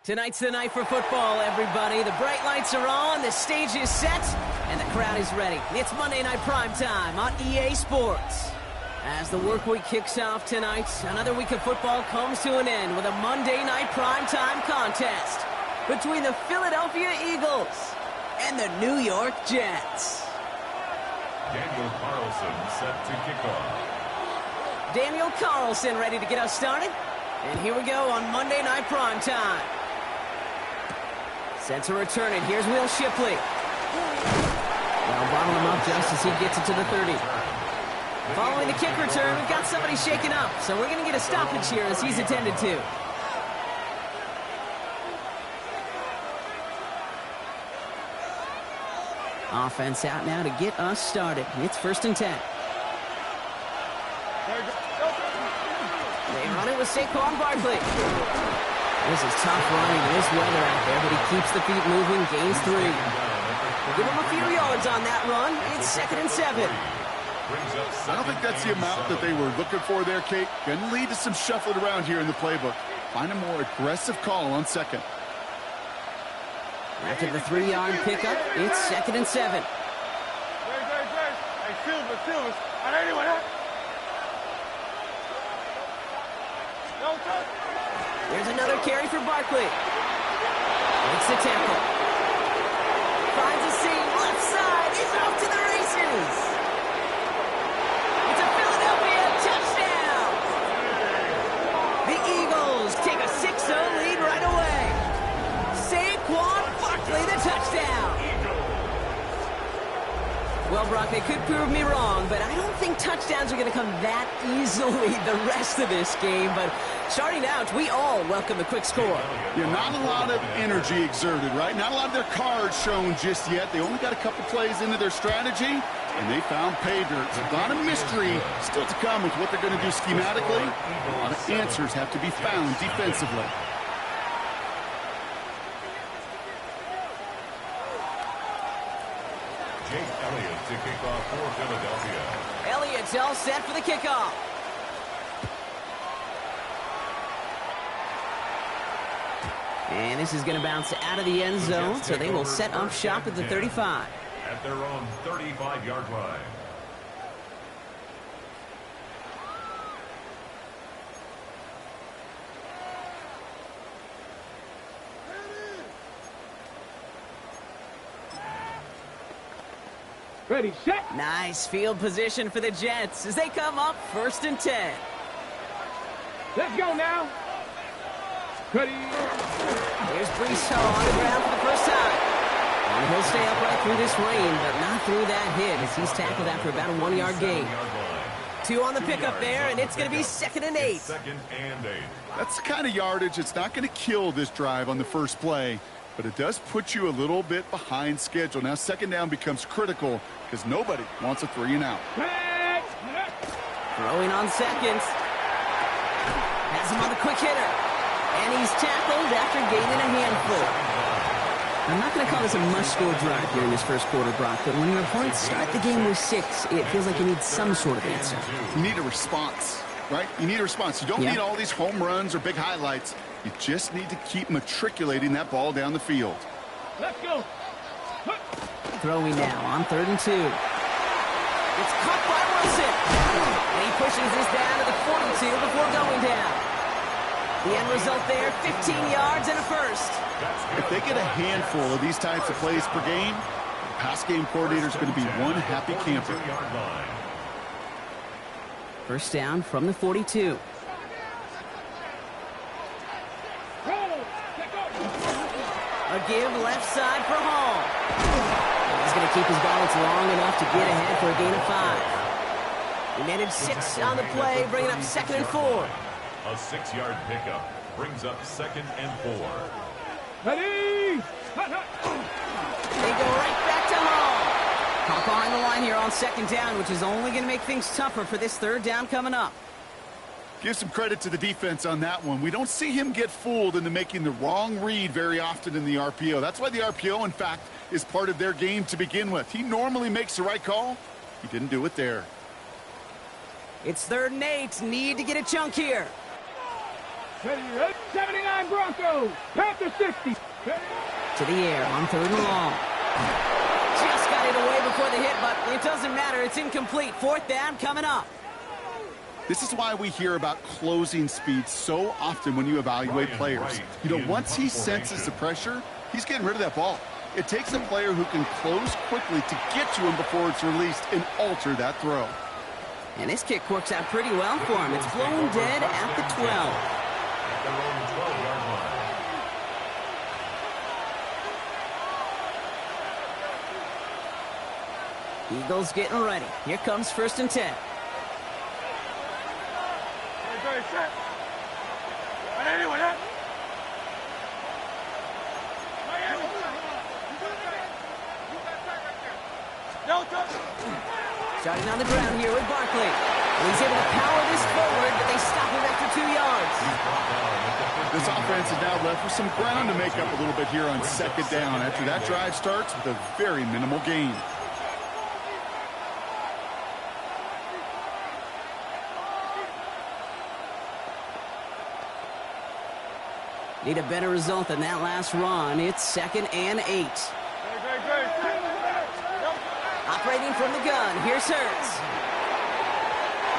Tonight's the night for football, everybody. The bright lights are on, the stage is set, and the crowd is ready. It's Monday Night Primetime on EA Sports. As the work week kicks off tonight, another week of football comes to an end with a Monday Night Primetime contest between the Philadelphia Eagles and the New York Jets. Daniel Carlson set to kick off. Daniel Carlson ready to get us started. And here we go on Monday Night Primetime. Set to return it. Here's Will Shipley. They'll bottle him up just as he gets it to the 30. Following the kick return, we've got somebody shaken up, so we're going to get a stoppage here as he's attended to. Offense out now to get us started. It's 1st and 10. They run it with Saquon Barkley. This is tough running in this weather out there, but he keeps the feet moving, gains 3. Give him a few yards on that run. It's 2nd and 7. I don't think that's the amount that they were looking for there, Kate. Going to lead to some shuffling around here in the playbook. Find a more aggressive call on 2nd. After the 3-yard pickup, it's 2nd and 7. Hey, Silvers. There's another carry for Barkley. Makes the tackle. Finds a seam, left side. He's off to the races. It's a Philadelphia touchdown. The Eagles take a 6-0 lead right away. Saquon Barkley, the touchdown. Well, Brock, they could prove me wrong, but I don't think touchdowns are going to come that easily the rest of this game. But starting out, we all welcome the quick score. Yeah, not a lot of energy exerted, right? Not a lot of their cards shown just yet. They only got a couple plays into their strategy, and they found pay dirt. A lot of mystery still to come with what they're going to do schematically. A lot of answers have to be found defensively. Jake Elliott to kick off for Philadelphia. Elliott's all set for the kickoff. And this is going to bounce out of the end zone, so they will set up shop at the 35. At their own 35-yard line. Ready, set. Nice field position for the Jets as they come up 1st and 10. Let's go now. Ready. Here's Brees Hall on the ground for the first time. And he'll stay upright through this rain, but not through that hit as he's tackled after about a 1-yard gain. 2 on the pickup there, and it's going to be 2nd and 8. 2nd and 8. That's the kind of yardage. It's not going to kill this drive on the first play, but it does put you a little bit behind schedule. Now 2nd down becomes critical because nobody wants a 3-and-out. Throwing on 2nd. Has him on the quick hitter. And he's tackled after gaining a handful. I'm not going to call this a must-score drive here in this first quarter, Brock, but when your opponents start the game with 6, it feels like you need some sort of answer. You need a response, right? You need a response. You don't need all these home runs or big highlights. You just need to keep matriculating that ball down the field. Let's go. Throwing now on 3rd and 2. It's caught by Wilson. And he pushes this down to the 42 before going down. The end result there, 15 yards and a first. If they get a handful of these types of plays per game, the pass game coordinator is going to be one happy camper. First down from the 42. A give left side for Hall. He's going to keep his balance long enough to get ahead for a gain of 5. He managed 6 on the play, bringing up 2nd and 4. A 6-yard pickup brings up 2nd and 4. Ready. They go right back to Hall. Caught behind the line here on 2nd down, which is only going to make things tougher for this 3rd down coming up. Give some credit to the defense on that one. We don't see him get fooled into making the wrong read very often in the RPO. That's why the RPO, in fact, is part of their game to begin with. He normally makes the right call. He didn't do it there. It's 3rd and 8. Need to get a chunk here. Ready, 79 Broncos. Panther 60. Ready. To the air on 3rd and long. Just got it away before the hit, but it doesn't matter. It's incomplete. 4th down coming up. This is why we hear about closing speed so often when you evaluate players. You know, once he senses the pressure, he's getting rid of that ball. It takes a player who can close quickly to get to him before it's released and alter that throw. And this kick works out pretty well for him. It's blown dead at the 12. At their own 12-yard line. Eagles getting ready. Here comes 1st and 10. Starting on the ground here with Barkley. And he's able to power this forward, but they stop him after 2 yards. This offense is now left with some ground to make up a little bit here on 2nd down after that drive starts with a very minimal gain. Need a better result than that last run. It's 2nd and 8. Operating from the gun. Here's Hurts.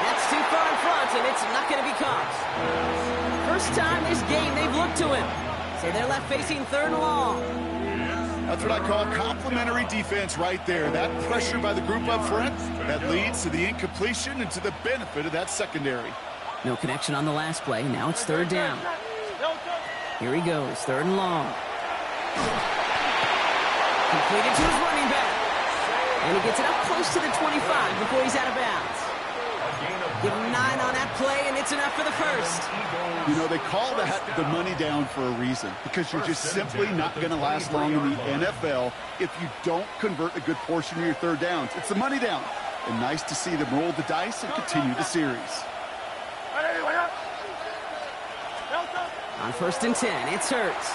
That's too far in front, and it's not going to be caught. First time this game they've looked to him. So they're left facing 3rd and long. That's what I call complimentary defense right there. That pressure by the group up front, that leads to the incompletion and to the benefit of that secondary. No connection on the last play. Now it's 3rd down. Here he goes, 3rd and long. Completed to his running back. And he gets it up close to the 25 before he's out of bounds. Give him 9 on that play, and it's enough for the 1st. You know, they call that the money down for a reason, because you're just simply not going to last long in the NFL if you don't convert a good portion of your 3rd downs. It's the money down. And nice to see them roll the dice and continue the series. On 1st and 10, it's Hurts.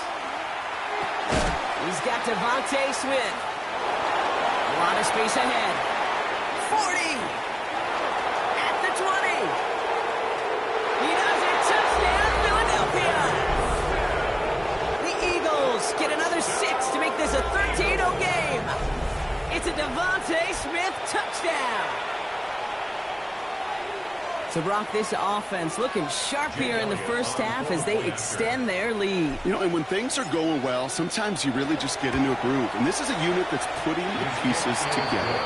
He's got Devontae Smith. A lot of space ahead. 40! At the 20! He does it! Touchdown, Philadelphia! The Eagles get another 6 to make this a 13-0 game. It's a Devontae Smith touchdown. So, Brock, this offense looking sharp here in the first half as they extend their lead. You know, and when things are going well, sometimes you really just get into a groove. And this is a unit that's putting the pieces together.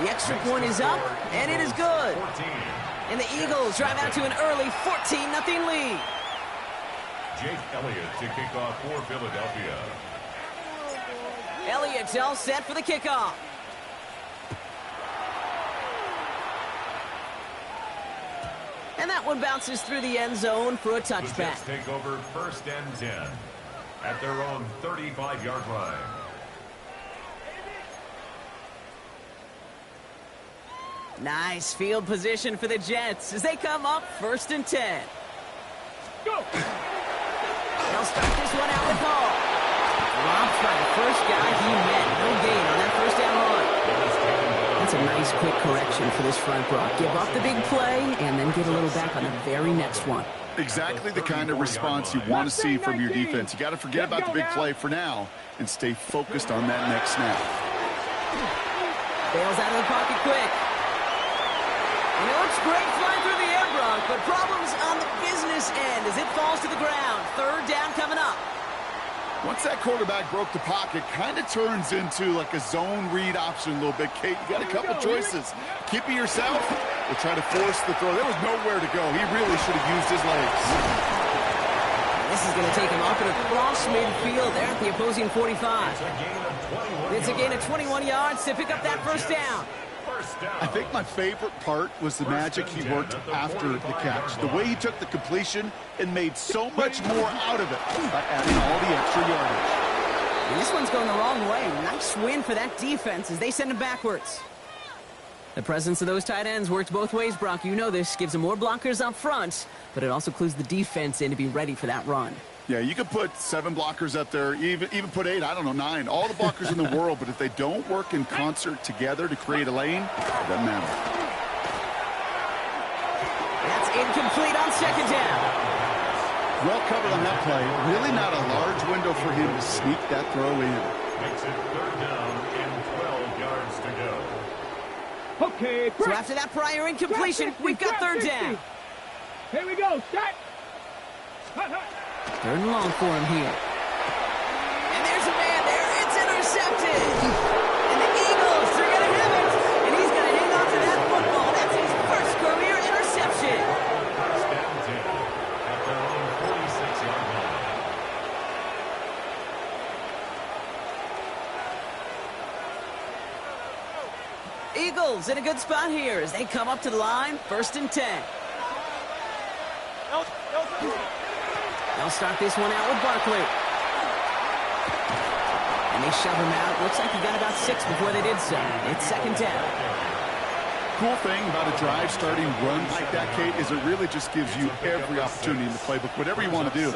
The extra point is up, and it is good. And the Eagles drive out to an early 14-0 lead. Jake Elliott to kick off for Philadelphia. Elliott's all set for the kickoff. And that one bounces through the end zone for a The Jets touchback. take over 1st and 10 at their own 35-yard line. Nice field position for the Jets as they come up 1st and 10. Go! They'll start this one out with Hall. Dropped by the first guy he met. No gain on that 1st down run. That's a nice quick correction for this front, Brock. Give up the big play and then get a little back on the very next one. Exactly the kind of response you want to see from your defense. You got to forget about the big play for now and stay focused on that next snap. Bails out of the pocket quick. And it looks great flying through the air, Brock, but problems on the business end as it falls to the ground. 3rd down coming up. Once that quarterback broke the pocket, kind of turns into like a zone read option a little bit. Kate, you got a couple choices. Keep it yourself or try to force the throw. There was nowhere to go. He really should have used his legs. This is going to take him up and across midfield there at the opposing 45. It's a gain of 21 yards to pick up that 1st down. I think my favorite part was the magic he worked after the catch. The way he took the completion and made so much more out of it by adding all the extra yardage. And this one's going the wrong way. Nice win for that defense as they send him backwards. The presence of those tight ends works both ways, Brock. You know this. Gives them more blockers up front, but it also clues the defense in to be ready for that run. Yeah, you could put 7 blockers up there, even put 8, I don't know, 9. All the blockers in the world, but if they don't work in concert together to create a lane, it doesn't matter. That's incomplete on 2nd down. Well covered on that play. Really not a large window for him to sneak that throw in. Makes it 3rd down and 12 yards to go. Okay, So after that prior incompletion, we've got 3rd down. Here we go, start. 3rd and long for him here. And there's a man there. It's intercepted. And the Eagles are going to have it. And he's going to hang on to that football. That's his first career interception. First down 10 at their own 46-yard line. Eagles in a good spot here as they come up to the line. 1st and 10. They'll start this one out with Barkley. And they shove him out. Looks like he got about 6 before they did so. It's 2nd down. Cool thing about a drive starting run like that, Kate, is it really just gives you every opportunity in the playbook, whatever you want to do.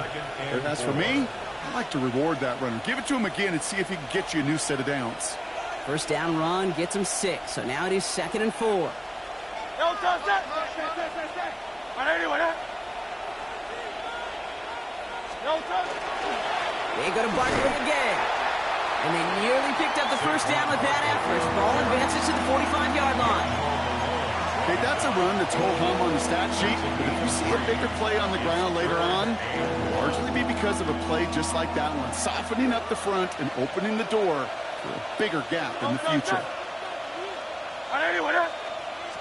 As for me, I like to reward that runner. Give it to him again and see if he can get you a new set of downs. 1st down run gets him 6. So now it is 2nd and 4. They go to Barkley again. And they nearly picked up the 1st down with that effort. Ball advances to the 45-yard line. Okay, that's a run that's ho-hum on the stat sheet, but if you see a bigger play on the ground later on, it'll largely be because of a play just like that one, softening up the front and opening the door for a bigger gap in the future.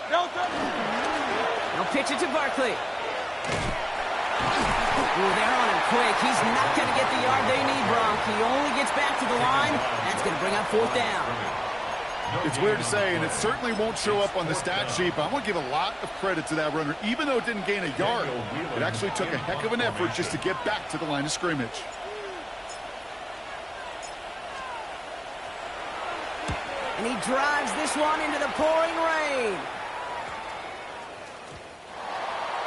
Now pitch it to Barkley. Ooh, they're on him quick. He's not going to get the yard they need, Bronk. He only gets back to the line. That's going to bring up 4th down. It's weird to say, and it certainly won't show up on the stat sheet, but I want to give a lot of credit to that runner. Even though it didn't gain a yard, it actually took a heck of an effort just to get back to the line of scrimmage. And he drives this one into the pouring rain.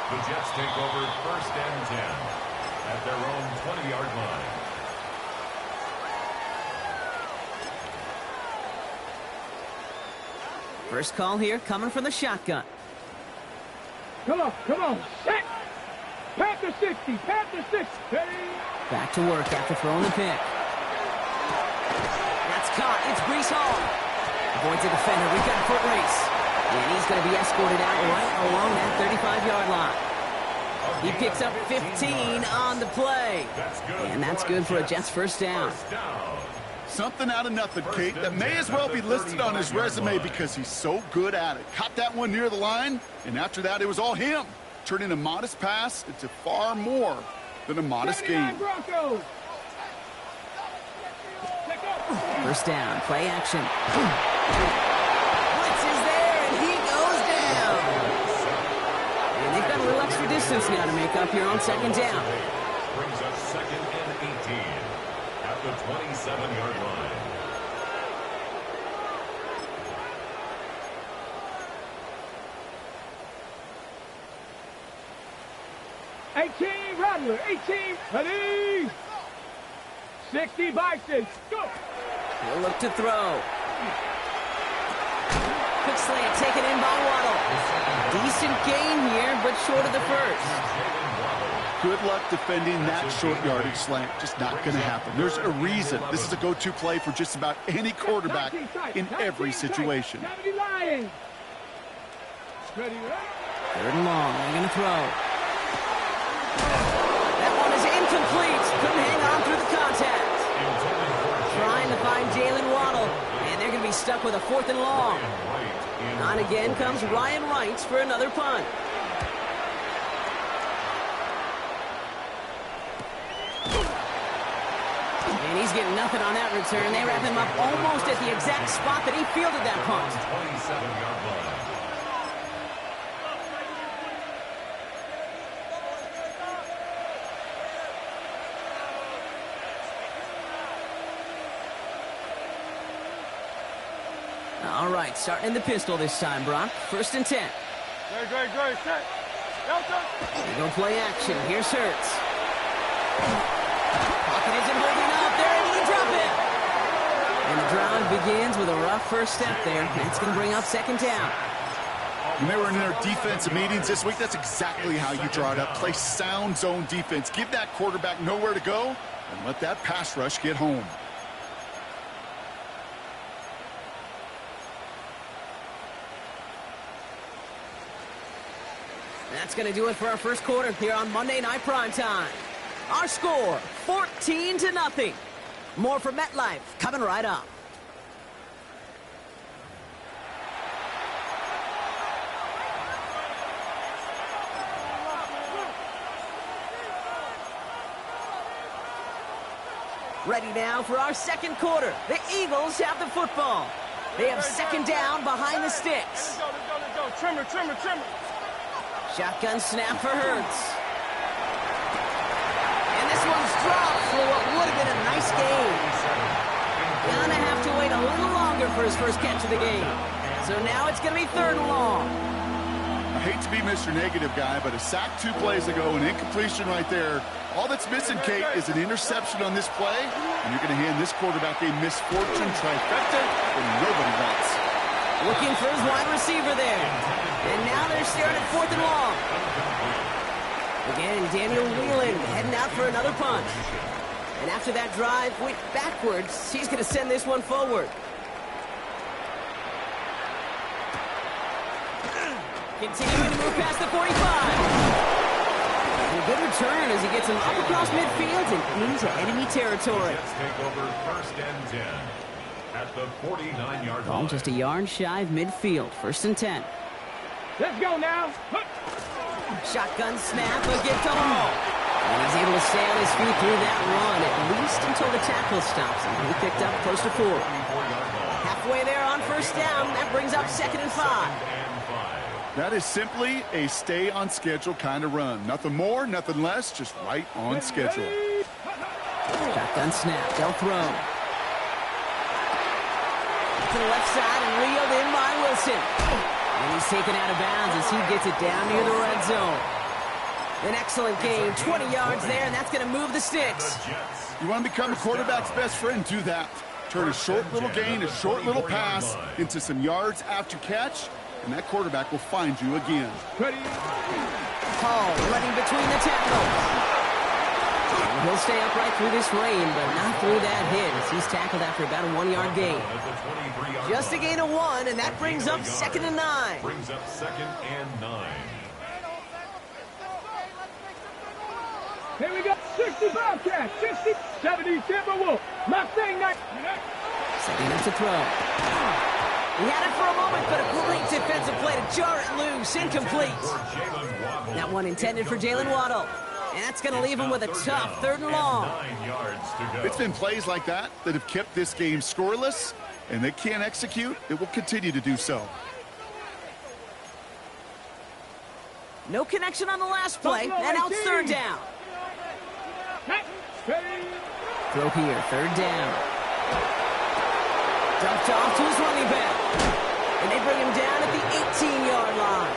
The Jets take over 1st and 10 at their own 20-yard line. First call here coming from the shotgun. Come on, set. Panther 60, Panther 60. Back to work after throwing the pick. That's caught. It's Breece Hall. Avoids a defender. We've got a foot race. And he's going to be escorted out right along that 35-yard line. He picks up 15 on the play. And that's good for a Jets 1st down. Something out of nothing, Kate, that may as well be listed on his resume because he's so good at it. Caught that one near the line, and after that, it was all him, turning a modest pass into far more than a modest game. 1st down, play action. Blitz is there, and he goes down. And they've got a little extra distance now to make up here on 2nd down. Brings up 2nd and 18 at the 27-yard line. Rattler, 18, ready. 60 Bison, go. He'll look to throw. Quick slant taken in by Waddle. Decent gain here, but short of the 1st. Good luck defending that short yardage slant. Just not going to happen. There's a reason this is a go-to play for just about any quarterback in every situation. 3rd and long. They're going to throw. That one is incomplete. Couldn't hang on through the contact. Trying to find Jalen Waddle. And they're going to be stuck with a 4th and long. On again comes Ryan Wright for another punt. And he's getting nothing on that return. They wrap him up almost at the exact spot that he fielded that punt. 27-yard line. All right, starting in the pistol this time, Brock. 1st and 10. Great, set. They go play action. Here's Hurts. Pocket isn't holding up. They're able to drop it. And the drive begins with a rough first step there. That's going to bring up 2nd down. When they were in their defensive meetings this week, that's exactly how you draw it up. Play sound zone defense. Give that quarterback nowhere to go and let that pass rush get home. That's going to do it for our first quarter here on Monday Night Primetime. Our score, 14-0. More from MetLife coming right up. Ready now for our second quarter. The Eagles have the football. They have second down behind the sticks. Let's go. Trimmer. Shotgun snap for Hurts. And this one's dropped for what would have been a nice game. Gonna have to wait a little longer for his first catch of the game. So now it's gonna be 3rd and long. I hate to be Mr. Negative guy, but a sack 2 plays ago, an incompletion right there. All that's missing, Kate, is an interception on this play, and you're going to hand this quarterback a misfortune trifecta that nobody wants. Looking for his wide receiver there. And now they're staring at 4th and long. Again, Daniel Whelan heading out for another punch. And after that drive went backwards, he's going to send this one forward. Continuing to move past the 45. And a good return as he gets him up across midfield and into enemy territory. Jets take over 1st and 10 at the 49-yard line. Just a yard shy of midfield. 1st and 10. Let's go now. Shotgun snap against the hole. And he's able to stay on his feet through that run, at least until the tackle stops him. He picked up close to 4. Halfway there on 1st down. That brings up 2nd and 5. That is simply a stay-on-schedule kind of run. Nothing more, nothing less, just right on schedule. Shotgun snap. They'll throw. To the left side and reeled in by Wilson. And he's taken out of bounds as he gets it down near the red zone. An excellent game. 20 yards there, and that's going to move the sticks. You want to become a quarterback's best friend? Do that. Turn a short little gain, a short little pass into some yards after catch, and that quarterback will find you again. Hall running between the tackles. He'll stay upright through this rain, but not through that hit as he's tackled after about a 1-yard gain. Just a gain of 1, and that brings up 2nd and 9. Brings up 2nd and 9. Here we go. 65 catch. 60, 70 Timberwolves. Mustang night. Setting up to throw. He had it for a moment, but a great defensive play to jar it loose. Incomplete. That one intended for Jalen Waddle. And that's going to leave him with a tough 3rd and long. It's been plays like that that have kept this game scoreless, and they can't execute. It will continue to do so. No connection on the last play, and now it's 3rd down. Throw here, 3rd down. Dumped off to his running back. And they bring him down at the 18-yard line.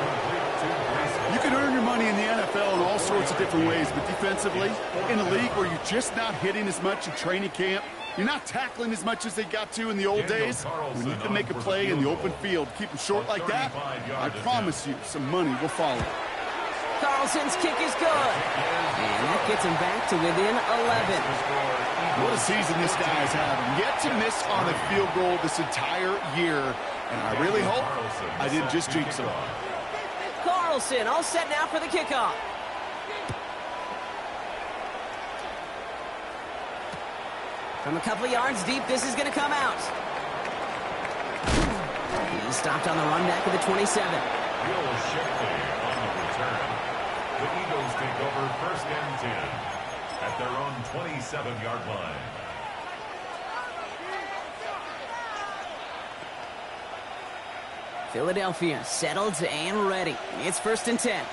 You can earn your money in the NFL in all sorts of different ways, but defensively, in a league where you're just not hitting as much in training camp, you're not tackling as much as they got to in the old days, when you can make a play in the open field, keep them short like that, I promise you some money will follow. Carlson's kick is good. And that gets him back to within 11. What a season this guy is having. Yet to miss on a field goal this entire year. And I really hope I didn't just jinx him. Carlson all set now for the kickoff. From a couple of yards deep, this is going to come out. He stopped on the run back of the 27. Will Shipley on the return. The Eagles take over 1st and 10 at their own 27-yard line. Philadelphia settled and ready. It's 1st and 10.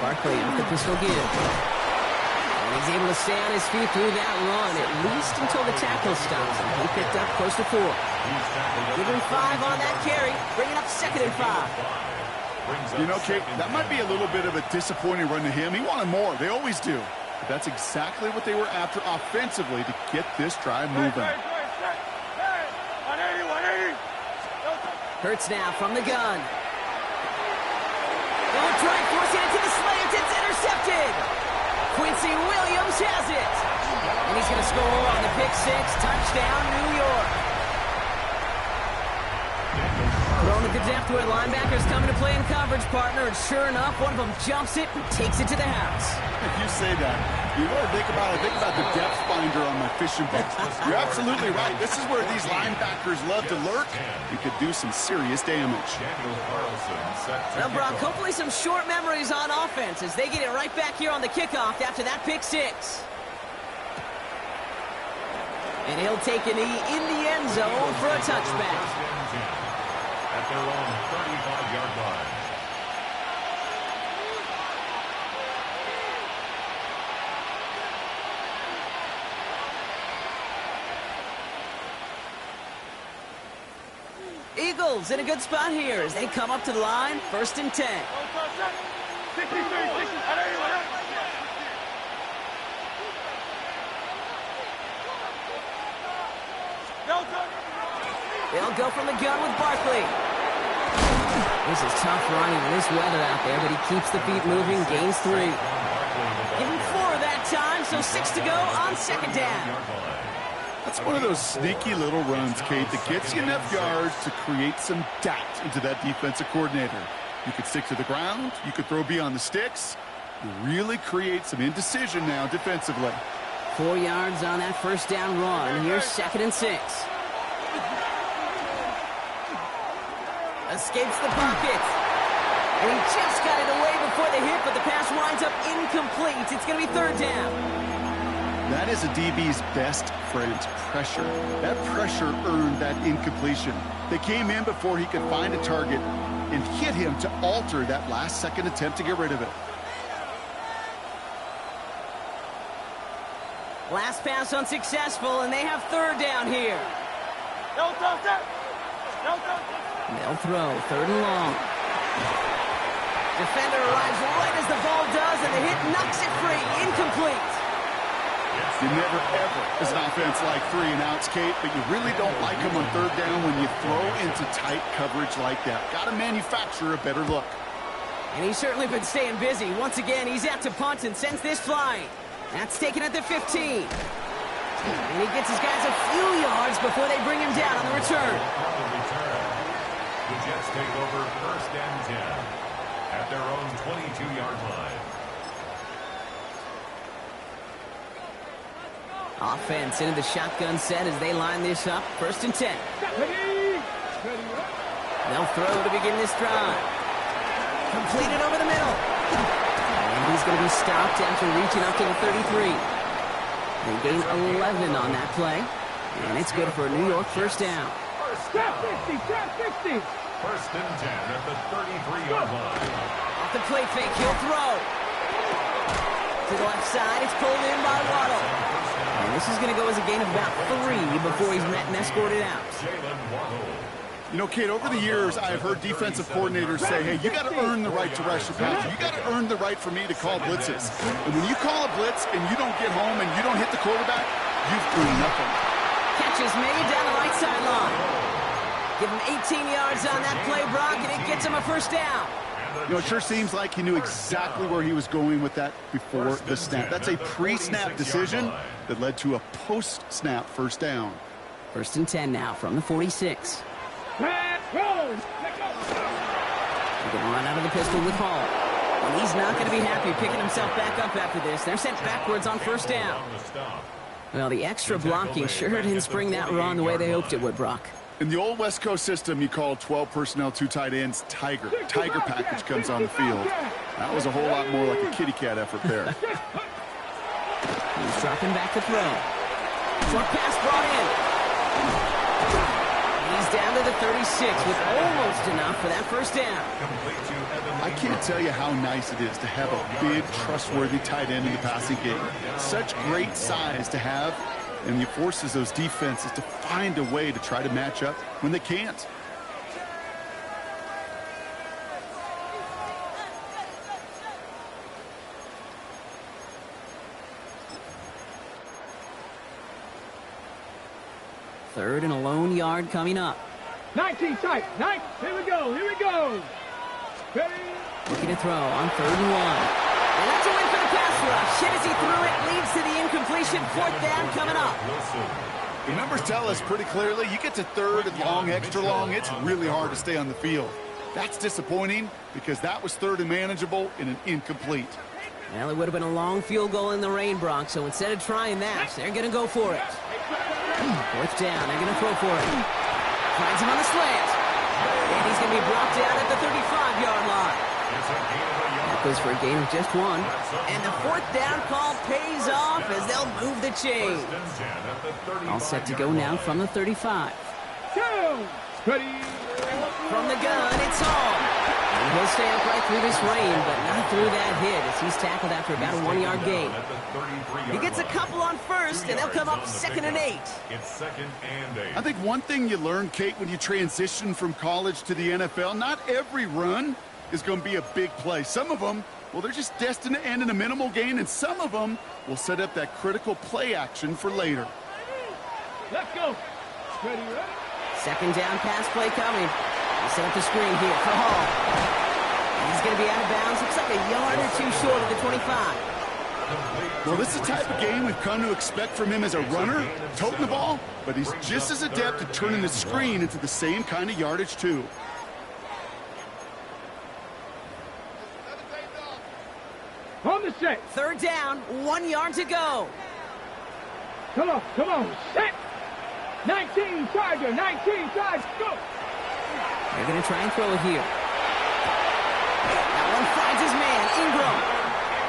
Barkley with the pistol give. And he's able to stay on his feet through that run, at least until the tackle stops him. He picked up close to 4. Give him 5 on that carry, bringing up 2nd and 5. You know, Kate, that might be a little bit of a disappointing run to him. He wanted more. They always do. But that's exactly what they were after offensively to get this drive moving. Hurts now from the gun. Going right, forcing it to the slant. It's intercepted. Quincy Williams has it. And he's going to score on the pick six. Touchdown, New York. Thrown at the depth where linebackers coming to play in coverage, partner. And sure enough, one of them jumps it and takes it to the house. If you say that, you want to think about it. Think about the depth finder on my fishing boat. You're absolutely right. This is where these linebackers love to lurk and could do some serious damage. Well, Brock, hopefully some short memories on offense as they get it right back here on the kickoff after that pick six. And he'll take a knee in the end zone for a touchback. At their own 35-yard line. Eagles in a good spot here as they come up to the line, 1st and 10. They'll go from the gun with Barkley. This is tough running in this weather out there, but he keeps the feet moving, gains 3. Give him 4 that time, so 6 to go on 2nd down. That's one of those sneaky little runs, Kate, that gets you enough yards to create some doubt into that defensive coordinator. You could stick to the ground. You could throw beyond the sticks. You really create some indecision now defensively. 4 yards on that 1st down run. Here's 2nd and 6. Escapes the pocket. And he just got it away before the hit, but the pass winds up incomplete. It's going to be 3rd down. That is a DB's best friend, pressure. That pressure earned that incompletion. They came in before he could find a target and hit him to alter that last-second attempt to get rid of it. Last pass unsuccessful, and they have 3rd down here. They'll throw 3rd and long. Defender arrives right as the ball does, and the hit knocks it free. Incomplete. You never, ever, as an offense, like 3 and outs, Kate, but you really don't like them on 3rd down when you throw into tight coverage like that. Got to manufacture a better look. And he's certainly been staying busy. Once again, he's out to punt and sends this flying. That's taken at the 15. And he gets his guys a few yards before they bring him down on the return. The Jets take over 1st and 10 at their own 22-yard line. Offense into the shotgun set as they line this up. 1st and 10. They'll throw to begin this drive. Completed over the middle. And he's going to be stopped after reaching up to the 33. They gain 11 on that play. And it's good for a New York 1st down. Trap 50, trap 50. 1st and 10 at the 33-yard line. Off the play fake, he'll throw. To the left side, it's pulled in by Waddle. And this is going to go as a gain of about 3 before he's met and escorted out. You know, Kate, over the years, I've heard defensive coordinators say, hey, you got to earn the right to rush the passer. You got to earn the right for me to call blitzes. And when you call a blitz and you don't get home and you don't hit the quarterback, you've earned nothing. Catch is made down the right sideline. Give him 18 yards on that play, Brock, and it gets him a 1st down. You know, it sure seems like he knew exactly where he was going with that before the snap. That's a pre-snap decision that led to a post-snap 1st down. 1st and 10 now from the 46. They're going to run out of the pistol with Hall. And he's not going to be happy picking himself back up after this. They're sent backwards on 1st down. Well, the extra blocking sure didn't spring that run the way they hoped it would, Brock. In the old West Coast system, you called 12 personnel, 2 tight ends, Tiger. Tiger package comes on the field. That was a whole lot more like a kitty cat effort there. He's dropping back to throw. Short pass brought in. He's down to the 36 with almost enough for that 1st down. I can't tell you how nice it is to have a big, trustworthy tight end in the passing game. Such great size to have, and he forces those defenses to find a way to try to match up when they can't. Third and a lone yard coming up. 19 tight. Here we go. Ready? Looking to throw on 3rd and 1. And that's a win for the pass rush. Hit as he threw it, leads to the incompletion. 4th down coming up. The numbers tell us pretty clearly, you get to 3rd and long, extra long, it's really hard to stay on the field. That's disappointing because that was 3rd and manageable and an incomplete. Well, it would have been a long field goal in the rain, Bronx, so instead of trying that, they're going to go for it. 4th down, they're going to throw for it. Finds him on the slant. And he's going to be brought down at the 35-yard line. That goes for a gain of just 1. And the 4th down call pays off as they'll move the chain. All set to go now from the 35. Go! Ready? From the gun, it's Hall. And he'll stay upright through this rain, but not through that hit as he's tackled after about a 1-yard gain. He gets a couple on 1st, and they'll come up 2nd and 8. It's 2nd and 8. I think one thing you learn, Kate, when you transition from college to the NFL, not every run is going to be a big play. Some of them, well, they're just destined to end in a minimal gain, and some of them will set up that critical play action for later. Let's go. Ready? 2nd down pass play coming. He set up the screen here for Hall. And he's going to be out of bounds. Looks like a yard or 2 short of the 25. Well, this is the type of game we've come to expect from him as a runner, toting the ball, but he's just as adept at turning the screen into the same kind of yardage, too. On the set. 3rd down, 1 yard to go. Come on. Set. 19 Tiger. Go. They're going to try and throw it here. That one finds his man, Ingram.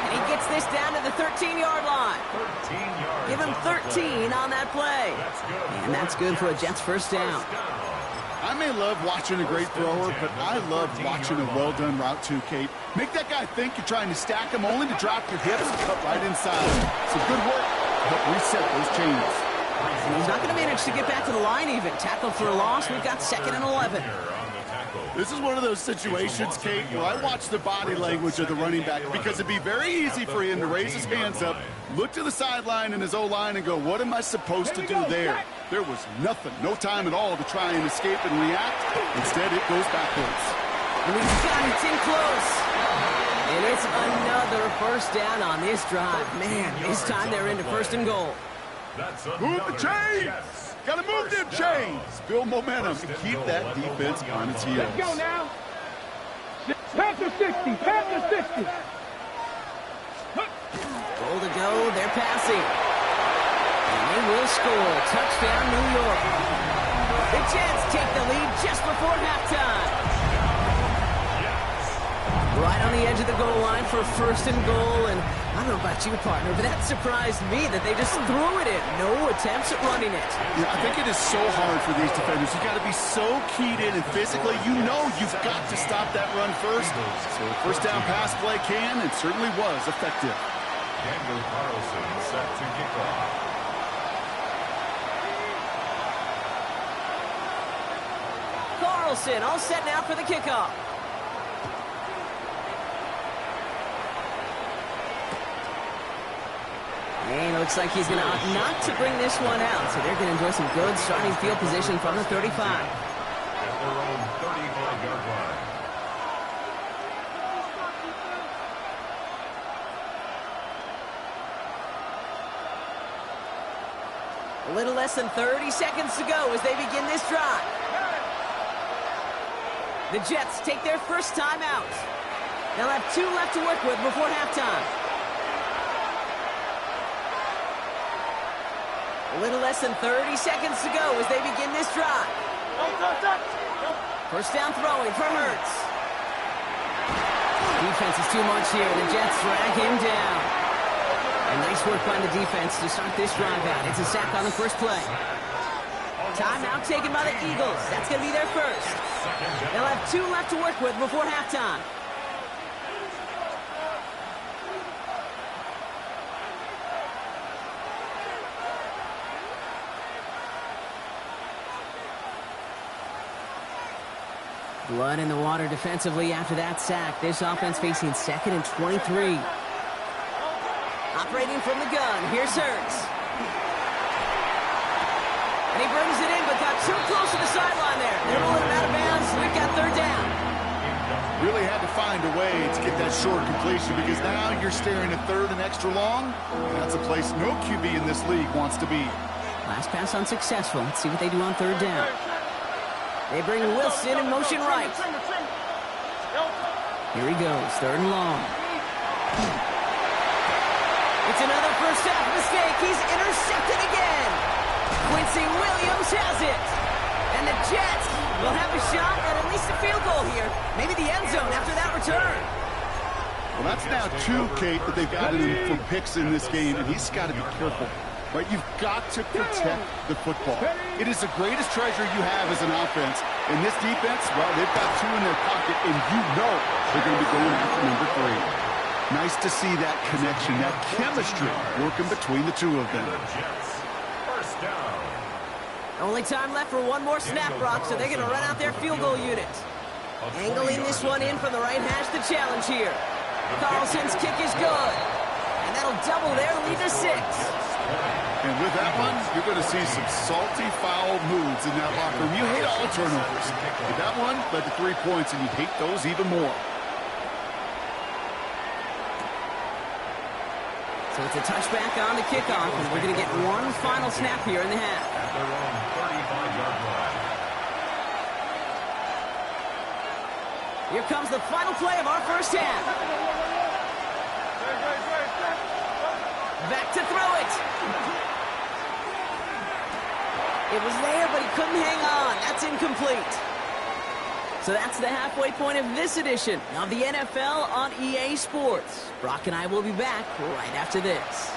And he gets this down to the 13-yard line. 13 yards. Give him 13 on that play. And that's good for a Jets 1st down. I may love watching a great thrower, but I love watching a well-done route too, Kate. Make that guy think you're trying to stack him only to drop your hips and cut right inside. Some good work to help reset those chains. And he's not going to manage to get back to the line even. Tackled for a loss. We've got 2nd and 11. This is one of those situations, Kate, where I watch the body language of the running back because it'd be very easy for him to raise his hands up, look to the sideline in his O-line and go, what am I supposed to do there? There was nothing, no time at all to try and escape and react. Instead, it goes backwards. And he's got it in close. And it's another 1st down on this drive. Man, this time they're into 1st and goal. Move the chains! Got to move them chains! Build momentum and keep that defense on its heels. Let's go now. Panther 60. Goal to go, they're passing. And they will score. Touchdown, New York. The Jets take the lead just before halftime. Right on the edge of the goal line for 1st and goal, and I don't know about you, partner, but that surprised me that they just threw it in. No attempts at running it. Yeah, I think it is so hard for these defenders. You got to be so keyed in and physically, you know you've got to stop that run first. So the 1st down pass play can and certainly was effective. Daniel Carlson set to kick off. Carlson all set now for the kickoff. And it looks like he's going to opt not to bring this one out. So they're going to enjoy some good starting field position from the 35. At their own 35-yard line. A little less than 30 seconds to go as they begin this drive. The Jets take their 1st time out. They'll have 2 left to work with before halftime. A little less than 30 seconds to go as they begin this drive. 1st down throwing for Hurts. Defense is too much here. The Jets drag him down. And nice work by the defense to start this drive out. It's a sack on the 1st play. Timeout taken by the Eagles. That's going to be their 1st. They'll have 2 left to work with before halftime. Blood in the water defensively after that sack. This offense facing 2nd and 23. Operating from the gun. Here's Hurts. And he brings it in, but got got too close to the sideline there. They're rolling him out of bounds. We've got third down. Really had to find a way to get that short completion because now you're staring at third and extra long. And that's a place no QB in this league wants to be. Last pass unsuccessful. Let's see what they do on third down. They bring Wilson in motion right. Here he goes, third and long. It's another first half mistake. He's intercepted again. Quincy Williams has it. And the Jets will have a shot at least a field goal here. Maybe the end zone after that return. Well, that's now two, Kate, that they've added him for picks in this game, and he's got to be careful. Right? You've got to protect the football. It is the greatest treasure you have as an offense. In this defense, well, they've got two in their pocket, and you know they're going to be going after number 3. Nice to see that connection, that chemistry working between the two of them. First down. Only time left for one more snap, Brock, so they're going to run out their field goal unit. Angling this one in from the right hash, the challenge here. Carlson's kick is good. And that'll double their lead to 6. And with that one, you're going to see some salty, foul moves in that locker room. You hate all turnovers. But that one led to 3 points, and you hate those even more. So it's a touchback on the kickoff, and we're going to get one final snap here in the half. At their own 35-yard line. Here comes the final play of our first half. Back to throw it. It was there, but he couldn't hang on. That's incomplete. So that's the halfway point of this edition of the NFL on EA Sports. Brock and I will be back right after this.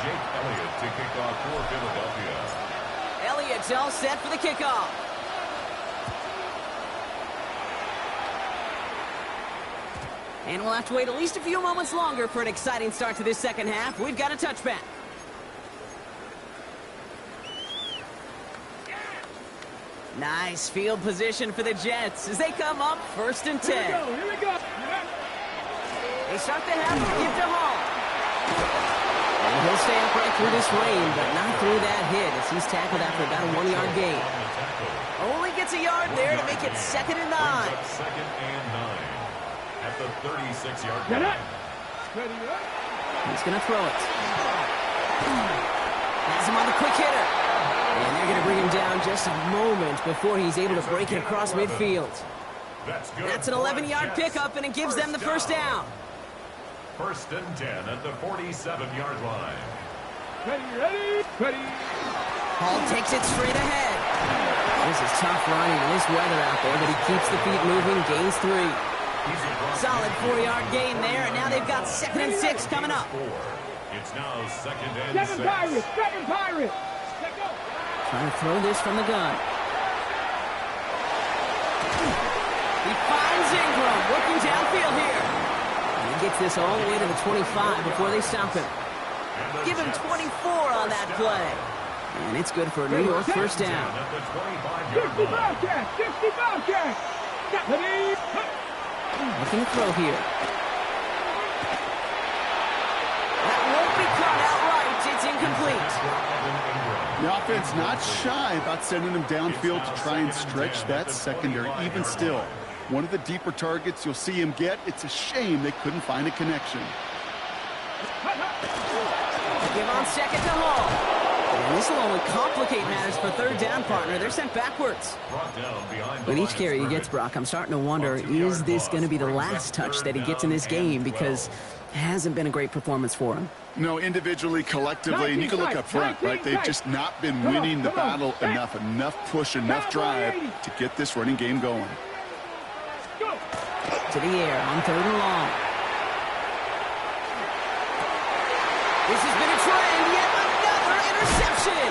Jake Elliott to kick off for Philadelphia. Elliott's all set for the kickoff. And we'll have to wait at least a few moments longer for an exciting start to this second half. We've got a touchback. Nice field position for the Jets as they come up first and 10. Here we go. They start the half with give to Hall. And he'll stay upright through this rain, but not through that hit as he's tackled after about a 1-yard gain. Only gets a yard there to make it 2nd and 9. Second and 9 at the 36-yard line. He's going to throw it. Has him on the quick hitter. And they're going to bring him down just a moment before he's able to break it across midfield. That's an 11-yard pickup, and it gives them the first down. First and 10 at the 47-yard line. Ready. Hall takes it straight ahead. This is tough running in this weather out there, but he keeps the feet moving, gains 3. Solid 4-yard gain there, and now they've got 2nd and 6 coming up. It's now 2nd and 6. Second Pirates. Trying to throw this from the gun. He finds Ingram working downfield here. And he gets this all the way to the 25 before they stop him. Give him 24 on that play. And it's good for a New York first down. 60 Bobcats. Looking to throw here. That won't be caught outright. It's incomplete. The offense not shy about sending them downfield to try and stretch that secondary. Even still, one of the deeper targets you'll see him get. It's a shame they couldn't find a connection. Give on 2nd to Hall. And this will only complicate matters for third down, partner. They're sent backwards. With each carry he gets, Brock, I'm starting to wonder, is this going to be the last touch that he gets in this game? Because it hasn't been a great performance for him. No, individually, collectively, and you can look up front, right? They've just not been winning the battle enough. Enough push, enough drive to get this running game going. To the air on 3rd and long. This has been a trend, yet another interception.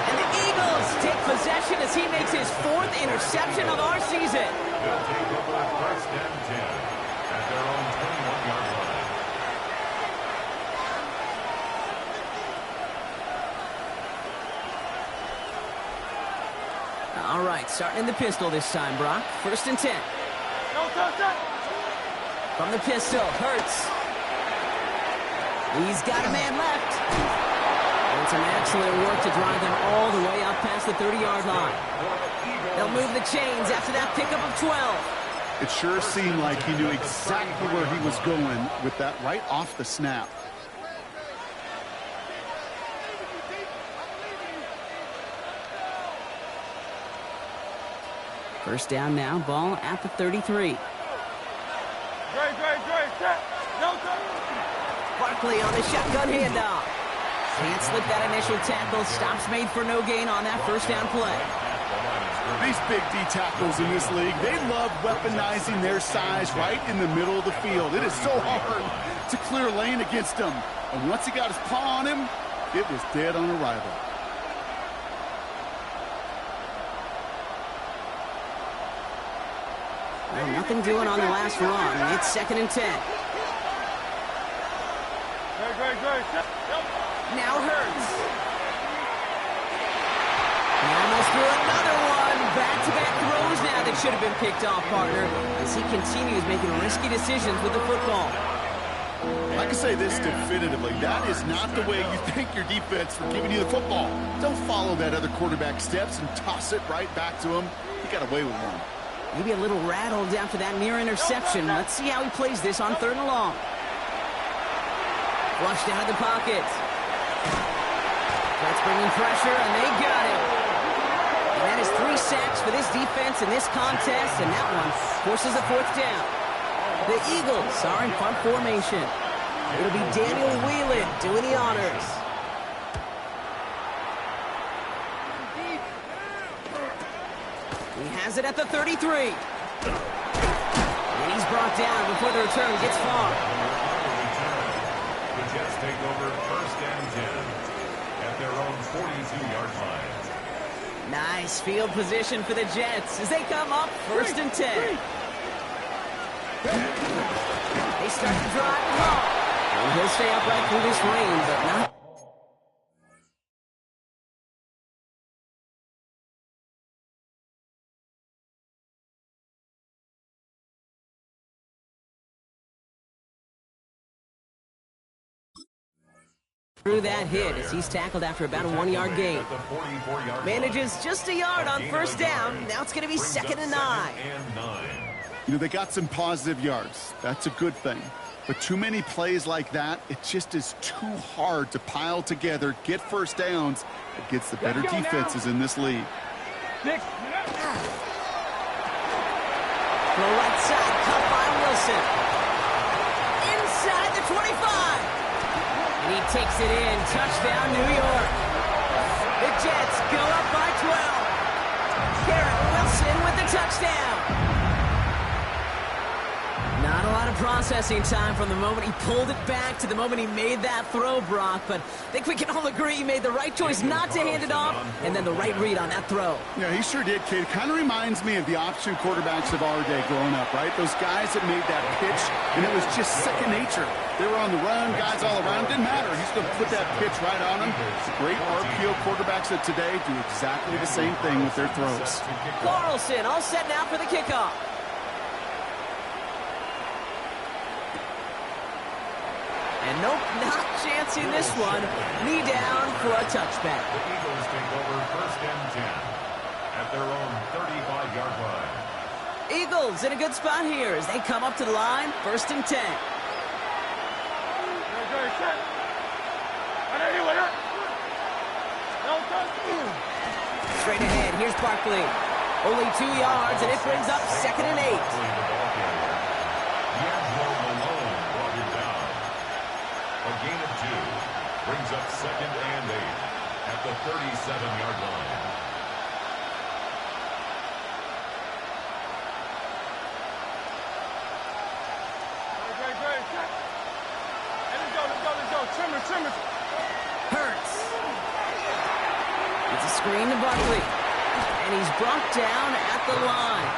And the Eagles take possession as he makes his 4th interception of our season. They'll take over first and 10 at their own 21-yard line. All right, starting in the pistol this time, Brock. 1st and 10. From the pistol, Hurts. He's got a man left. And some excellent work to drive them all the way up past the 30-yard line. They'll move the chains after that pickup of 12. It sure seemed like he knew exactly where he was going with that right off the snap. First down now, ball at the 33. Barkley on the shotgun handoff. Can't slip that initial tackle. Stops made for no gain on that first down play. These big D tackles in this league, they love weaponizing their size right in the middle of the field. It is so hard to clear lane against them. And once he got his paw on him, it was dead on arrival. Well, nothing doing on the last run. It's 2nd and 10. Now Hurts. He almost threw another one. Back-to-back throws now that should have been picked off, partner, as he continues making risky decisions with the football. I can say this definitively. That is not the way you thank your defense for giving you the football. Don't follow that other quarterback steps and toss it right back to him. He got away with one. Maybe a little rattled after that near interception. Let's see how he plays this on 3rd and long. Flushed out of the pocket. That's bringing pressure, and they got him. And that is 3 sacks for this defense in this contest, and that one forces a 4th down. The Eagles are in punt formation. It'll be Daniel Whelan doing the honors. He has it at the 33. And he's brought down before the return gets far. The Jets take over 1st and 10 at their own 42-yard line. Nice field position for the Jets as they come up 1st and 10. They start to drive the ball. And he'll stay upright through this rain, but not. Through that hit as he's tackled after about a 1-yard gain. Manages just a yard on 1st down. Now it's going to be 2nd and 9. You know, they got some positive yards. That's a good thing. But too many plays like that, it just is too hard to pile together, get 1st downs against the better defenses in this league. The right side, cut by Wilson. Inside the 25. And he takes it in. Touchdown, New York. The Jets go up by 12. Garrett Wilson with the touchdown. Not a lot of processing time from the moment he pulled it back to the moment he made that throw, Brock. But I think we can all agree he made the right choice not to hand it off, and then the right read on that throw. Yeah, he sure did, kid. Kind of reminds me of the option quarterbacks of our day growing up, right? Those guys that made that pitch, and it was just second nature. They were on the run, guys all around. Didn't matter. He's going to put that pitch right on him. Great RPO quarterbacks of today do exactly the same thing with their throws. Carlson all set now for the kickoff. And nope, not chancing this one. Knee down for a touchback. The Eagles take over 1st and 10 at their own 35-yard line. Eagles in a good spot here as they come up to the line. 1st and 10. Straight ahead, here's Barkley. Only 2 yards, and it brings up 2nd and 8. A gain of 2 brings up 2nd and 8 at the 37-yard line. Hurts. It's a screen to Barkley. And he's brought down at the line.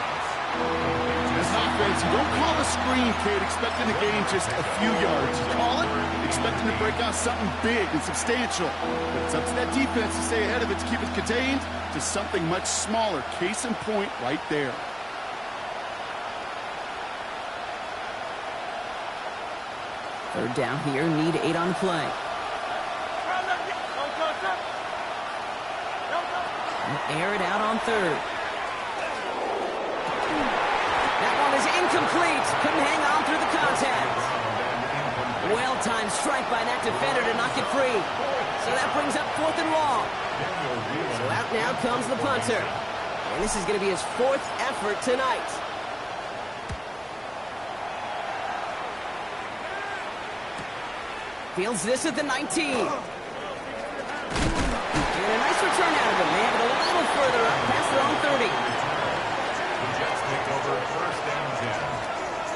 As an offense, you don't call a screen, kid, expecting to gain just a few yards. You call it expecting to break out something big and substantial. But it's up to that defense to stay ahead of it, to keep it contained to something much smaller. Case in point right there. Third down here, need 8 on the play. He'll air it out on third. That one is incomplete. Couldn't hang on through the contact. Well-timed strike by that defender to knock it free. So that brings up 4th and long. So out now comes the punter. And this is going to be his 4th effort tonight. Fields this at the 19. And a nice return out of him. They have it a little further up past their own 30. The Jets take over 1st and 10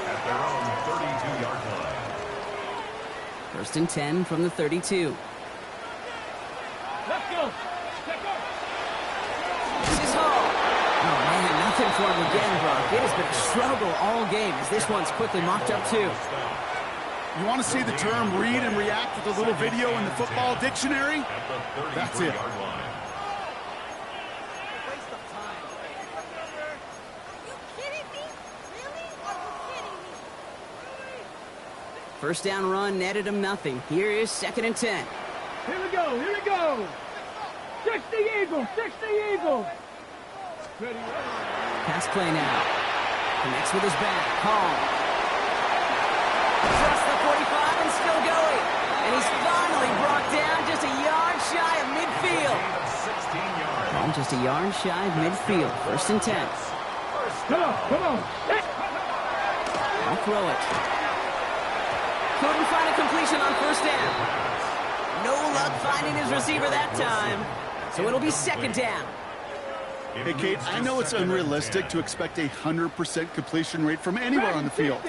at their own 32-yard line. 1st and 10 from the 32. Let's go. This is Hall. Oh, man, nothing for him again, Brock. It has been a struggle all game as this one's quickly mocked up, too. You want to see the term read and react with a little video in the football dictionary? That's it. First down run netted him nothing. Here is 2nd and 10. Here we go. 60 Eagles. Ready. Pass play now. Connects with his back. Hall. Across the 45 and still going. And he's finally brought down just a yard shy of midfield. 16 yards. Hall just a yard shy of midfield. 1st and 10. Come on. I'll throw it. Couldn't find a completion on 1st down. No luck finding his receiver that time. So it'll be 2nd down. Hey, Kate, I know it's unrealistic to expect a 100% completion rate from anywhere on the field.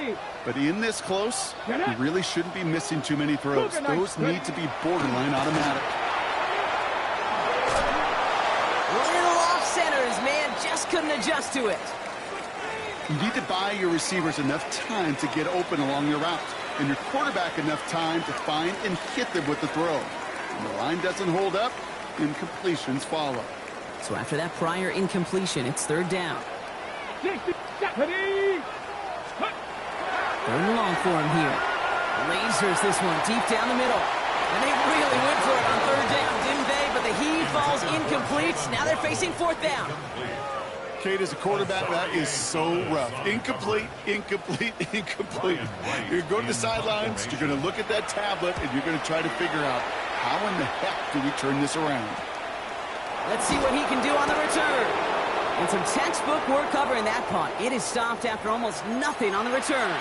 But in this close, you really shouldn't be missing too many throws. Those need to be borderline automatic. Little off center. His man just couldn't adjust to it. You need to buy your receivers enough time to get open along your route, and your quarterback enough time to find and hit them with the throw. When the line doesn't hold up, incompletions follow. So after that prior incompletion, it's 3rd down. 60. 3rd and long for him here. Lasers this one deep down the middle. And they really went for it on 3rd down, didn't they? But the heave falls incomplete. Now they're facing 4th down. Kate, as a quarterback, that is so rough. Incomplete. You're going to the sidelines, you're going to look at that tablet, and you're going to try to figure out, how in the heck do we turn this around? Let's see what he can do on the return. And some textbook work covering that punt. It is stopped after almost nothing on the return.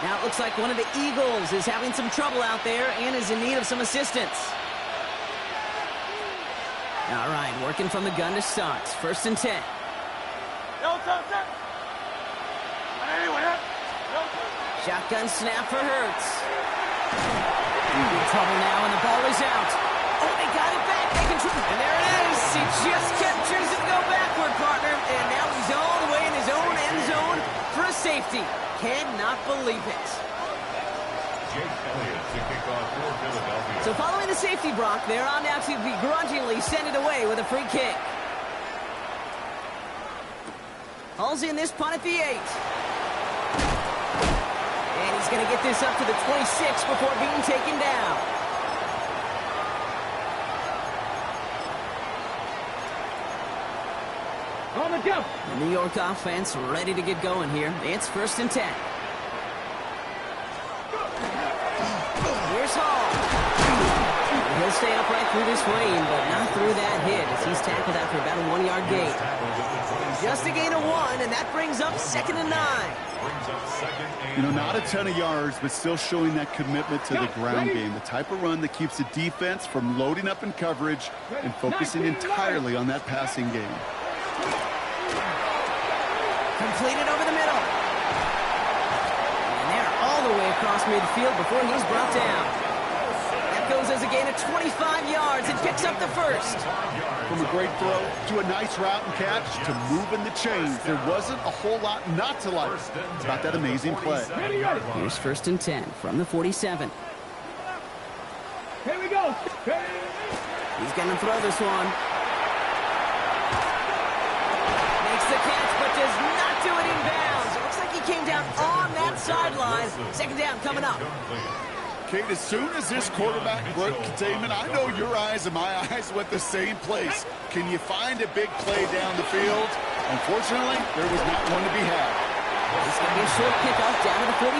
Now it looks like one of the Eagles is having some trouble out there and is in need of some assistance. All right, working from the gun to start. 1st and 10. Shotgun snap for Hurts. In trouble now, and the ball is out. Oh, they got it back. They can and there it is. He just kept choosing to go backward, partner. And now he's all the way in his own end zone for a safety. Cannot believe it. Jake Elliott to kick off for Philadelphia. So following the safety, Brock, they're on now to begrudgingly send it away with a free kick. Hall's in this punt at the 8. And he's going to get this up to the 26 before being taken down. On the jump. The New York offense ready to get going here. It's 1st and 10. Here's Hall. He'll stay upright through this lane, but not through that hit as he's tackled after about a 1-yard gain. Just a gain of 1, and that brings up 2nd and 9. You know, not a ton of yards, but still showing that commitment to the ground game. The type of run that keeps the defense from loading up in coverage and focusing entirely on that passing game. Completed over the middle. And they're all the way across midfield before he's brought down. That goes as a gain of 25 yards and picks up the 1st. From a great throw to a nice route and catch to moving the chains, there wasn't a whole lot not to like about that amazing play. Here's 1st and 10 from the 47. Here we go. He's going to throw this one. Makes the catch, but does not do it in bounds. It looks like he came down on that sideline. 2nd down coming up. Kate, as soon as this quarterback broke containment, I know your eyes and my eyes went the same place. Can you find a big play down the field? Unfortunately, there was not one to be had. It's going to be a short kickoff down to the 45.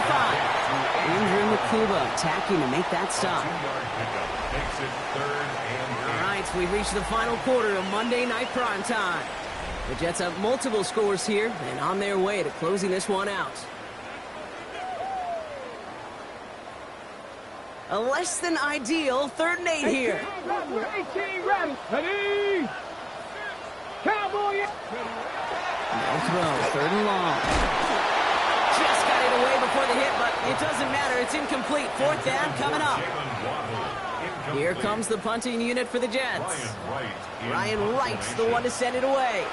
Andrew Makuba attacking to make that stop. 2-yard pickup makes it 3rd and 8. All right, so we've reached the final quarter of Monday Night Prime Time. The Jets have multiple scores here and on their way to closing this one out. A less than ideal 3rd and 8 here. 18 ready. Ready. Cowboy. No throw, 3rd and long. Just got it away before the hit, but it doesn't matter. It's incomplete. 4th down coming up. Here comes the punting unit for the Jets. Ryan Wright's the one to send it away.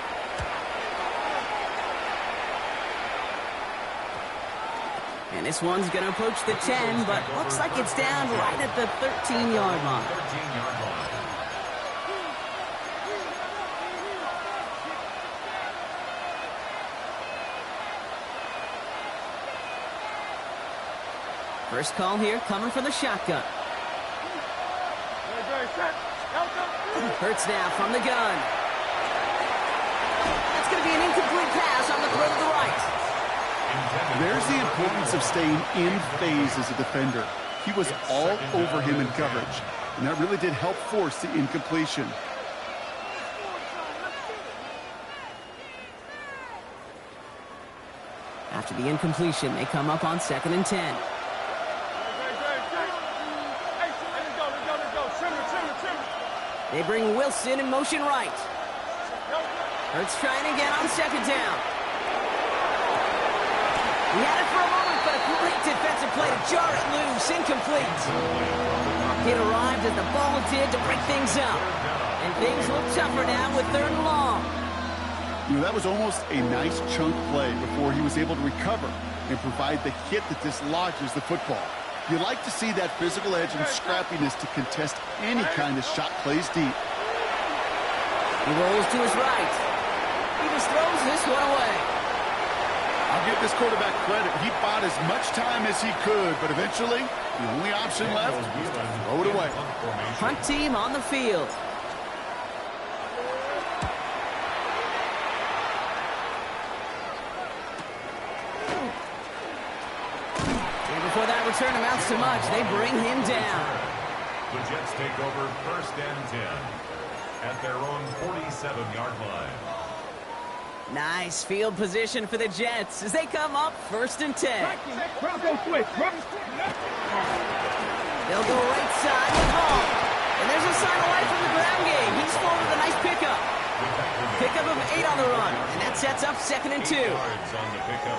And this one's going to approach the 10, but looks like it's down right at the 13-yard line. 13-yard line. First call here coming from the shotgun. Hurts now from the gun. That's going to be an incomplete pass on the throw to the right. There's the importance of staying in phase as a defender. He was all over him in coverage, and that really did help force the incompletion. After the incompletion, they come up on 2nd and 10. They bring Wilson in motion right. Hurts trying again on 2nd down. He had it for a moment, but a great defensive play to jar it loose. Incomplete. It arrived as the ball did to break things up. And things look tougher now with 3rd and long. You know, that was almost a nice chunk play before he was able to recover and provide the hit that dislodges the football. You like to see that physical edge and scrappiness to contest any kind of shot plays deep. He rolls to his right. He just throws this one away. I'll give this quarterback credit. He bought as much time as he could, but eventually, the only option left was to throw it away. Punt team on the field. And before that return amounts to much, they bring him down. The Jets take over 1st and 10 at their own 47-yard line. Nice field position for the Jets as they come up 1st and 10. Bronco switch. They'll go right side with Hall. And there's a sign away from the ground game. He's full with a nice pickup. Pickup of 8 on the run. And that sets up 2nd and 2.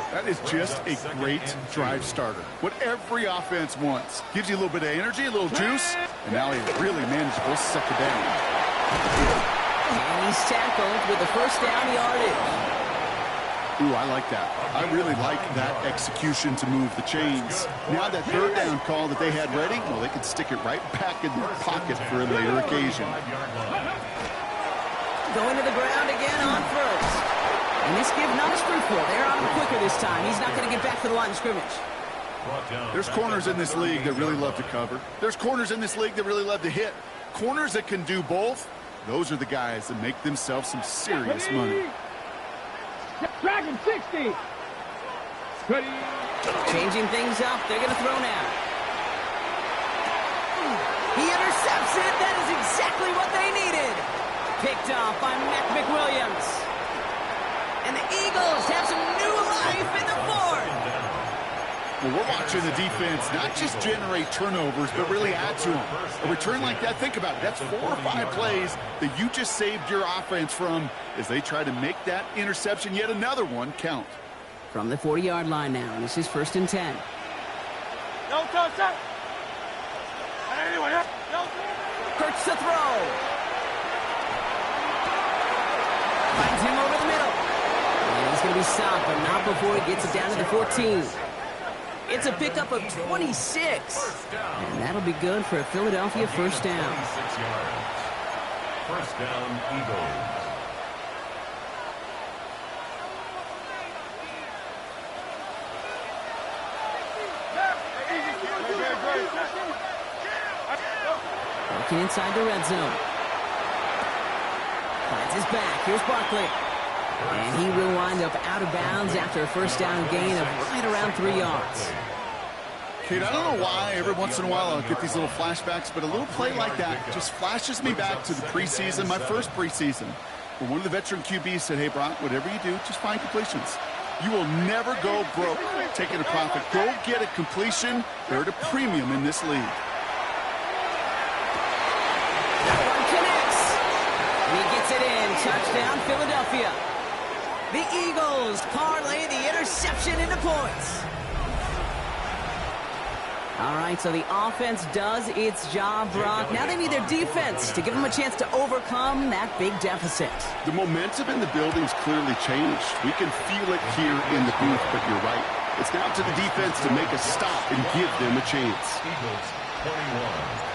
That is just a great drive starter. What every offense wants. Gives you a little bit of energy, a little juice, and now a really manageable 2nd down. And he's tackled with the 1st down yardage. Ooh, I like that. I really like that execution to move the chains. Now that 3rd down call that they had ready, well, they could stick it right back in their pocket for a later occasion. Going to the ground again on 1st. And this give not as fruitful. They're on him quicker this time. He's not going to get back to the line of scrimmage. There's corners in this league that really love to cover. There's corners in this league that really love to hit. Corners that can do both, those are the guys that make themselves some serious money. Dragon 60. Ready. Changing things up. They're going to throw now. He intercepts it. That is exactly what they needed. Picked off by Mac McWilliams. And the Eagles have some new life in the 4th. Well, we're watching the defense not just generate turnovers, but really add to them. A return like that, think about it. That's 4 or 5 plays that you just saved your offense from as they try to make that interception, yet another one, count. From the 40-yard line now, and this is 1st and 10. Hurts to throw. Finds him over the middle. And he's going to be stopped, but not before he gets it down to the 14. It's a pickup of 26. And that'll be good for a Philadelphia 1st down. 26 yards. 1st down, Eagles. Working inside the red zone. Finds his back. Here's Barkley. And he will wind up out of bounds after a first down gain of right around 3 yards. Kate, I don't know why every once in a while I'll get these little flashbacks, but a little play like that just flashes me back to the preseason, my first preseason, where one of the veteran QBs said, hey, Brock, whatever you do, just find completions. You will never go broke taking a profit. Go get a completion. They're at a premium in this league. That one connects. And he gets it in. Touchdown, Philadelphia. The Eagles parlay the interception into points. All right, so the offense does its job, Brock. Now they need their defense to give them a chance to overcome that big deficit. The momentum in the building's clearly changed. We can feel it here in the booth, but you're right. It's now to the defense to make a stop and give them a chance. Eagles 21.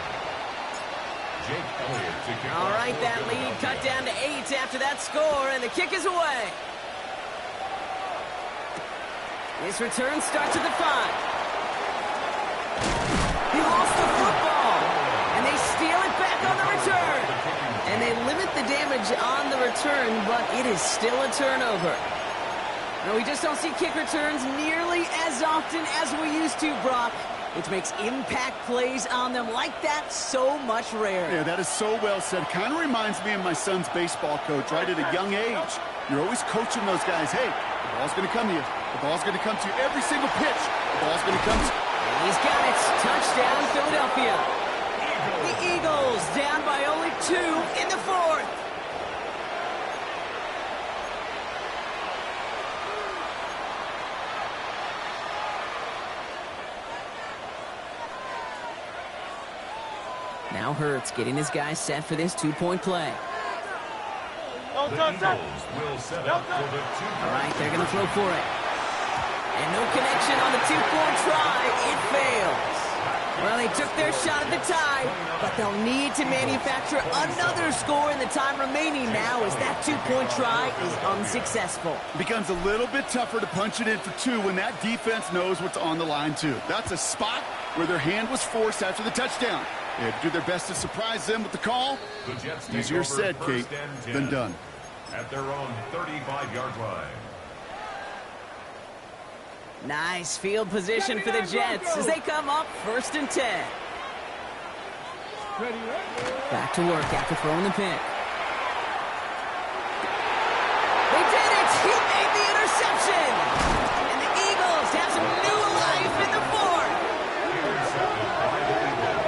Jake Elliott to kick All off right, for that lead cut Philadelphia. down to 8 after that score, and the kick is away. This return starts at the 5. He lost the football, and they steal it back on the return. And they limit the damage on the return, but it is still a turnover. Now, we just don't see kick returns nearly as often as we used to, Brock, which makes impact plays on them like that so much rarer. Yeah, that is so well said. Kind of reminds me of my son's baseball coach, right at a young age. You're always coaching those guys, hey, the ball's going to come to you. The ball's going to come to you every single pitch. The ball's going to come to you. He's got it. Touchdown, Philadelphia. The Eagles down by only 2 in the 4th. Now Hurts getting his guys set for this 2-point play. The Eagles will set up for the 2-point. All right, they're going to throw for it. And no connection on the 2-point try. It fails. Well, they took their shot at the tie, but they'll need to manufacture another score in the time remaining now as that 2-point try is unsuccessful. It becomes a little bit tougher to punch it in for 2 when that defense knows what's on the line, too. That's a spot where their hand was forced after the touchdown. They had to do their best to surprise them with the call. The Jets take Easier over said, Kate, first and 10 than done. at their own 35-yard line. Nice field position for the Jets as they come up 1st and 10. Back to work after throwing the pick. They did it! He made the interception! And the Eagles have some new life in the 4th. Intercepted by the Eagles.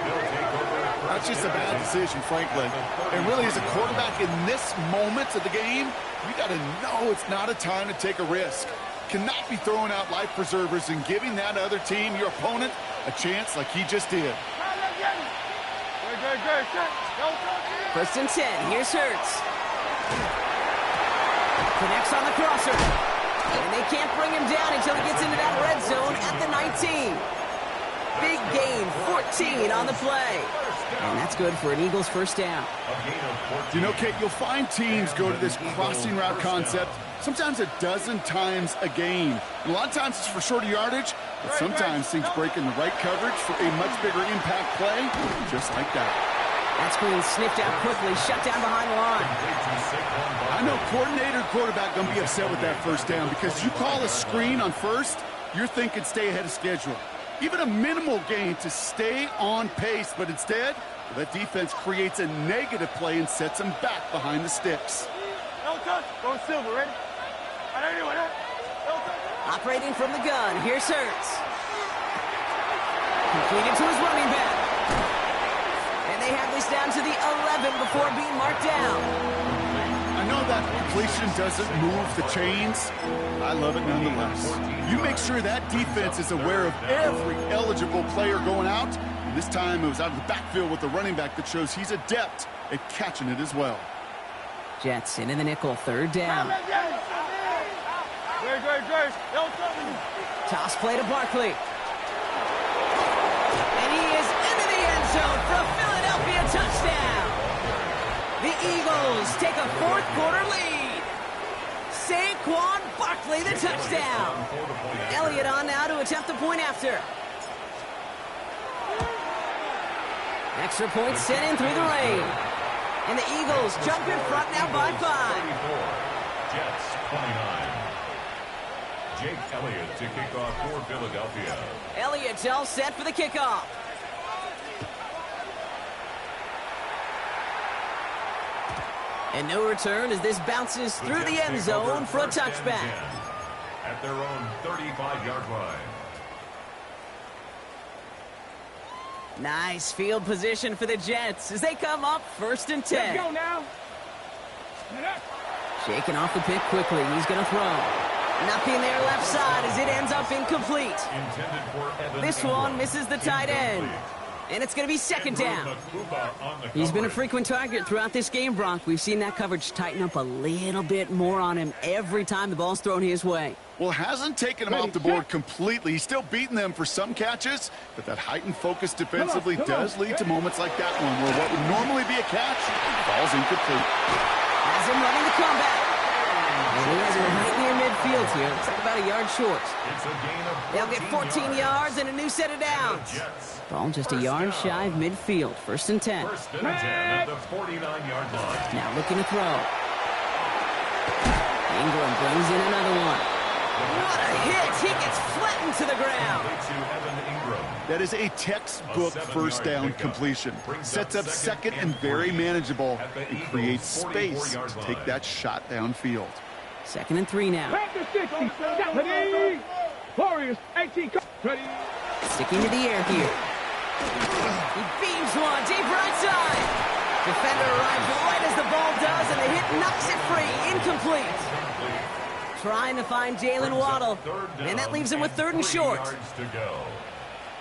They'll take over first That's just a and bad 10 decision, Franklin. And really, as a quarterback in this moment of the game, you got to know it's not a time to take a risk. Cannot be throwing out life preservers and giving that other team, your opponent, a chance like he just did. 1st and 10. Here's Hurts. Connects on the crosser. And they can't bring him down until he gets into that red zone at the 19. Big gain, 14 on the play. And that's good for an Eagles first down. A gain of 14. You know, Kate, you'll find teams go to this crossing route concept sometimes a dozen times a game. And a lot of times it's for shorter yardage, but sometimes things break in the right coverage for a much bigger impact play, just like that. That screen sniffed out quickly, shut down behind the line. I know coordinator and quarterback going to be upset with that first down because you call a screen on first, you're thinking stay ahead of schedule. Even a minimal gain to stay on pace, but instead, that defense creates a negative play and sets them back behind the sticks. Going silver, ready? Operating from the gun, here's Hurts. Completed to his running back. And they have this down to the 11 before being marked down. I know that completion doesn't move the chains. I love it nonetheless. You make sure that defense is aware of every eligible player going out. And this time it was out of the backfield with the running back that shows he's adept at catching it as well. Jets in the nickel, 3rd down. Toss play to Barkley. And he is into the end zone for a Philadelphia touchdown. The Eagles take a 4th quarter lead. Saquon Barkley, the touchdown. Elliott on now to attempt the point after. Extra point sent in through the rain. And the Eagles jump in front now by 5. 34, Jets 29. Jake Elliott to kick off for Philadelphia. Elliott's all set for the kickoff. And no return as this bounces through the end zone for a touchback. At their own 35-yard line. Nice field position for the Jets as they come up 1st and 10. Let's go now. Shaking off the pick quickly. He's going to throw. Nothing there left side as it ends up incomplete. Intended for Evan This one misses the tight end. And it's going to be 2nd down. He's been a frequent target throughout this game, Brock. We've seen that coverage tighten up a little bit more on him every time the ball's thrown his way. Well, hasn't taken him off the board completely. He's still beating them for some catches, but that heightened focus defensively does lead to moments like that one where what would normally be a catch falls incomplete. Has him running the comeback. And he has him right near midfield here. Looks like about a yard short. It's a gain of They'll get 14 yards and a new set of downs. Ball just a yard shy of midfield. 1st and 10. 1st and 10 at the 49-yard line. Now looking to throw. Ingram brings in another one. What a hit! He gets flattened to the ground. To Evan Ingram. That is a textbook first down completion. Sets up 2nd and very manageable and creates space to take that shot downfield. 2nd and 3 now. Back to 60. Ready. Warriors 18. Ready. Sticking to the air here. He beams one deep right side. Defender arrives right as the ball does, and the hit knocks it free. Incomplete. Trying to find Jalen Waddle, and that leaves him with 3rd and short.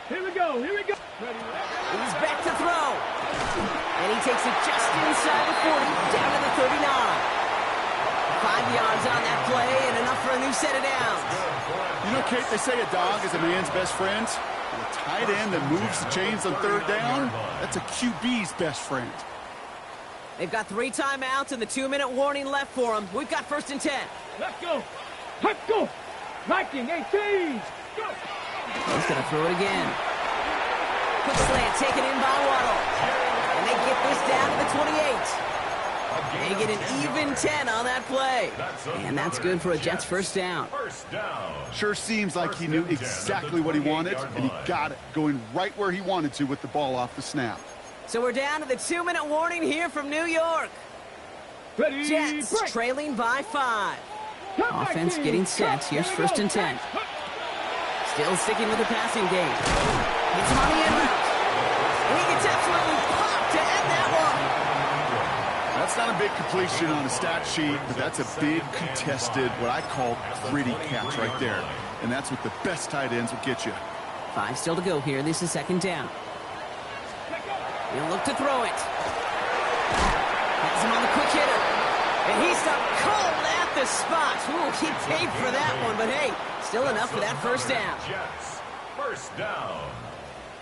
Here we go. Here we go. Ready. He's back to throw. And he takes it just inside the 40, down to the 39. 5 yards on that play, and enough for a new set of downs. You know, Kate, they say a dog is a man's best friend. A tight end that moves the chains on 3rd down, that's a QB's best friend. They've got 3 timeouts and the 2-minute warning left for them. We've got 1st and 10. Let's go. Let's go. Viking 18. Go. He's going to throw it again. Quick slant taken in by Waddle. And they get this down to the 28. They get an even 10 on that play. And that's good for a Jets 1st down. Sure seems like he knew exactly what he wanted, and he got it, going right where he wanted to with the ball off the snap. So we're down to the 2-minute warning here from New York. Ready. Jets Break. trailing by 5. Offense getting set. Here's 1st and 10. Still sticking with the passing game. It's him on the end route. And he gets absolutely popped to end that one. That's not a big completion on a stat sheet, but that's a big contested, what I call gritty catch right there. And that's what the best tight ends will get you. 5 still to go here. This is 2nd down. He'll look to throw it. Has him on the quick hitter. And he stopped cold at the spot. Ooh, he paid for that one, but hey, still enough for that 1st down. Jets, 1st down.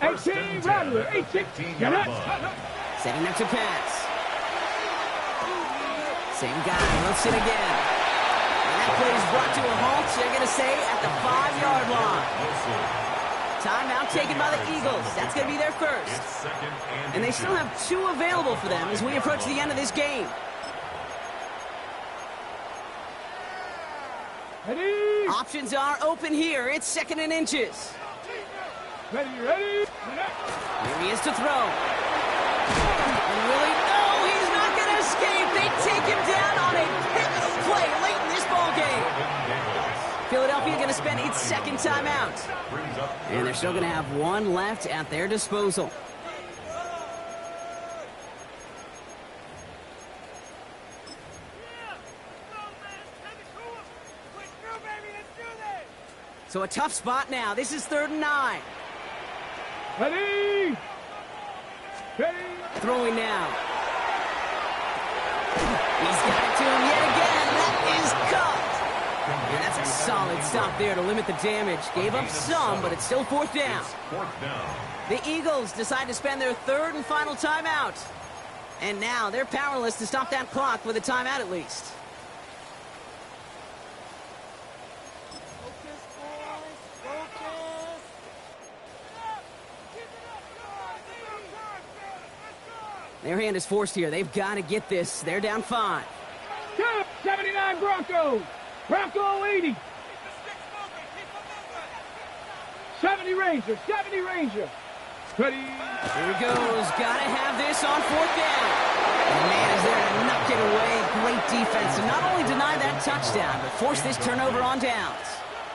18. Rattler 18. Get it. Setting up to pass. Same guy, looks it again. And that play is brought to a halt, they're going to say, at the 5-yard line. Timeout taken by the Eagles. That's going to be their 1st. And they still have 2 available for them as we approach the end of this game. Ready. Options are open here. It's 2nd and inches. Ready. Ready. Here he is to throw. And really, no, he's not going to escape. They take him down on a pivotal play late in this ball game. Philadelphia going to spend its 2nd timeout. And they're still going to have 1 left at their disposal. So a tough spot now. This is 3rd and 9. Ready. Ready. Throwing now. He's got it to him yet again. That is caught. And that's a solid stop there to limit the damage. Gave up some, but it's still 4th down. 4th down. The Eagles decide to spend their 3rd and final timeout. And now they're powerless to stop that clock with a timeout at least. Their hand is forced here. They've got to get this. They're down 5. 79 Broncos. Bronco 80. 70 Rangers. 70 Rangers. Ready. Here he goes. Got to have this on 4th down. And man is there to knock it away. Great defense to not only deny that touchdown, but force this turnover on downs.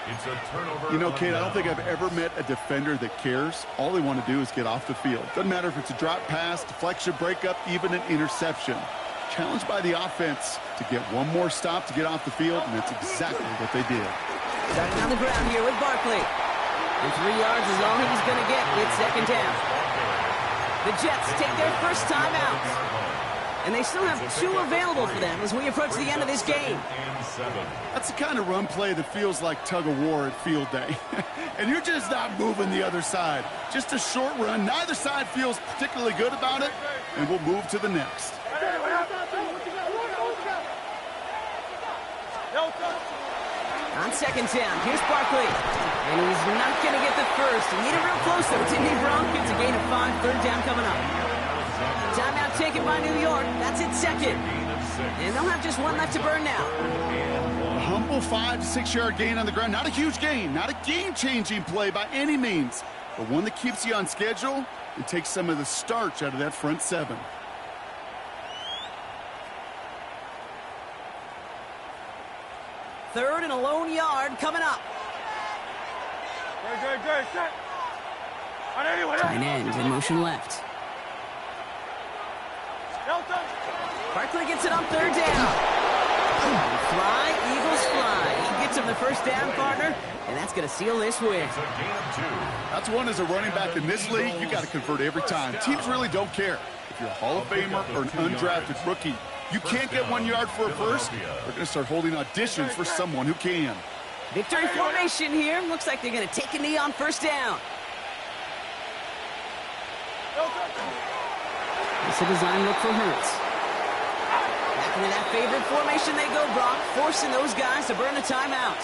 It's a turnover. You know, Kate, I don't think I've ever met a defender that cares. All they want to do is get off the field. Doesn't matter if it's a drop pass, deflection, breakup, even an interception. Challenged by the offense to get one more stop to get off the field, and that's exactly what they did. Starting on the ground here with Barkley. And 3 yards is all he's going to get with 2nd down. The Jets take their first time out. And they still have 2 available for them as we approach the end of this game. That's the kind of run play that feels like tug-of-war at field day. And you're just not moving the other side. Just a short run. Neither side feels particularly good about it, and we'll move to the next. On 2nd down, here's Barkley. And he's not going to get the first. He needed real close, though. It's Indy Broncos, a gain of 5, 3rd down coming up. Timeout taken by New York. That's it, 2nd. And they'll have just 1 left to burn now. A humble 5 to 6 yard gain on the ground. Not a huge gain. Not a game-changing play by any means. But one that keeps you on schedule and takes some of the starch out of that front 7. 3rd and a lone yard coming up. Tight end in motion left. Barkley gets it on 3rd down. Fly, Eagles fly. He gets him the first down, partner, and that's going to seal this win. That's one as a running back in this league, you got to convert every time. Teams really don't care. If you're a Hall of Famer or an undrafted rookie, you can't get 1 yard for a first. They're going to start holding auditions for someone who can. Victory formation here. Looks like they're going to take a knee on 1st down. It's a design look for Hurts. Back into that favorite formation they go, Brock, forcing those guys to burn a timeout.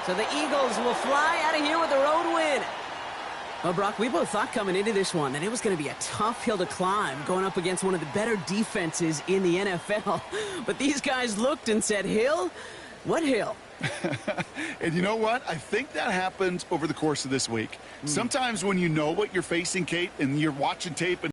So the Eagles will fly out of here with a road win. Well, Brock, we both thought coming into this one that it was going to be a tough hill to climb going up against one of the better defenses in the NFL. But these guys looked and said, Hill? What hill? And you know what? I think that happened over the course of this week. Sometimes when you know what you're facing, Kate, and you're watching tape and